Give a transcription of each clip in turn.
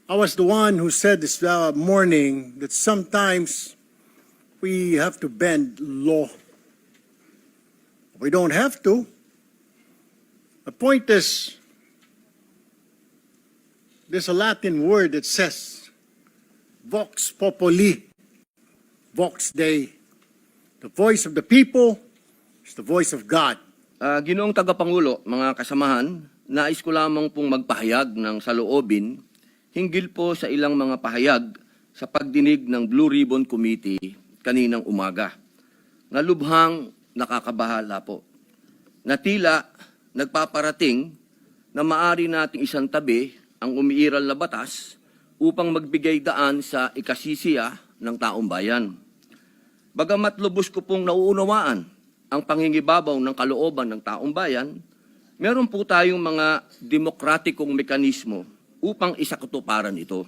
I was the one who said this morning that sometimes we have to bend law. We don't have to. The point is, there's a Latin word that says, vox populi, vox Dei. The voice of the people is the voice of God. Ginoong Tagapangulo, mga kasamahan, nais ko lamang pong magpahayag ng saloobin hinggil po sa ilang mga pahayag sa pagdinig ng Blue Ribbon Committee kaninang umaga. Nalubhang nakakabahala po. Na tila nagpaparating na maari nating isang tabi ang umiiral na batas upang magbigay daan sa ikasisiya ng taong bayan. Bagamat lubos ko pong nauunawaan ang pangingibabaw ng kalooban ng taong bayan, meron po tayong mga demokratikong mekanismo upang isakatuparan ito.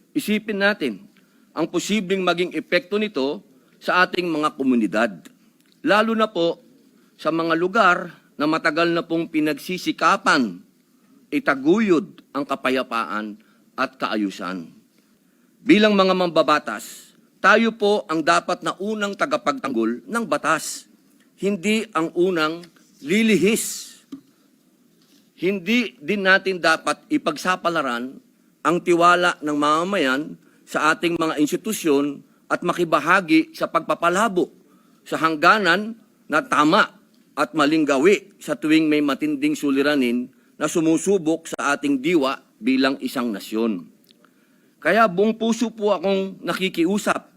Isipin natin ang posibleng maging epekto nito sa ating mga komunidad, lalo na po sa mga lugar na matagal na pong pinagsisikapan itaguyod ang kapayapaan at kaayusan. Bilang mga mambabatas, tayo po ang dapat na unang tagapagtanggol ng batas, hindi ang unang lilihis. Hindi din natin dapat ipagsapalaran ang tiwala ng mamamayan sa ating mga institusyon at makibahagi sa pagpapalabo sa hangganan na tama at maling gawi sa tuwing may matinding suliranin na sumusubok sa ating diwa bilang isang nasyon. Kaya buong puso po akong nakikiusap,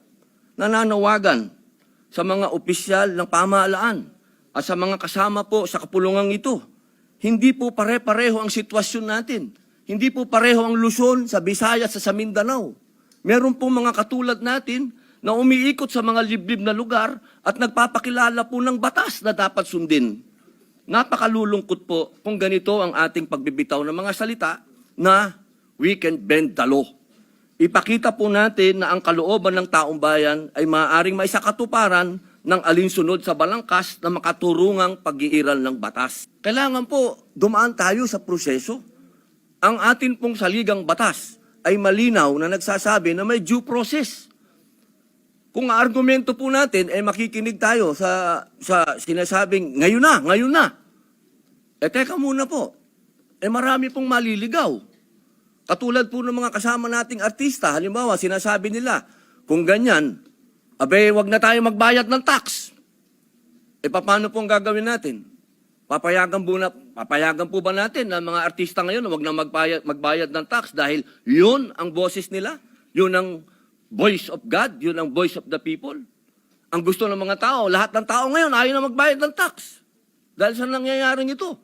nananawagan sa mga opisyal ng pamahalaan at sa mga kasama po sa kapulungang ito. Hindi po pare-pareho ang sitwasyon natin. Hindi po pareho ang Luzon sa Visayas sa Mindanao. Meron po mga katulad natin na umiikot sa mga liblib na lugar at nagpapakilala po ng batas na dapat sundin. Napakalulungkot po kung ganito ang ating pagbibitaw ng mga salita na we can bend the law. Ipakita po natin na ang kalooban ng taong bayan ay maaaring maisakatuparan ng alinsunod sa balangkas na makaturungang pag-iiral ng batas. Kailangan po dumaan tayo sa proseso. Ang atin pong saligang batas ay malinaw na nagsasabi na may due process. Kung argumento po natin, makikinig tayo sa sinasabing, ngayon na. Teka muna po. Marami pong maliligaw. Katulad po ng mga kasama nating artista, halimbawa, sinasabi nila, kung ganyan, wag na tayo magbayad ng tax. Paano po ang gagawin natin? Papayagan po ba natin na mga artista ngayon wag na magbayad ng tax dahil yun ang boses nila? Yun ang voice of God? Yun ang voice of the people? Ang gusto ng mga tao, lahat ng tao ngayon ayaw na magbayad ng tax. Dahil sa nangyayaring ito.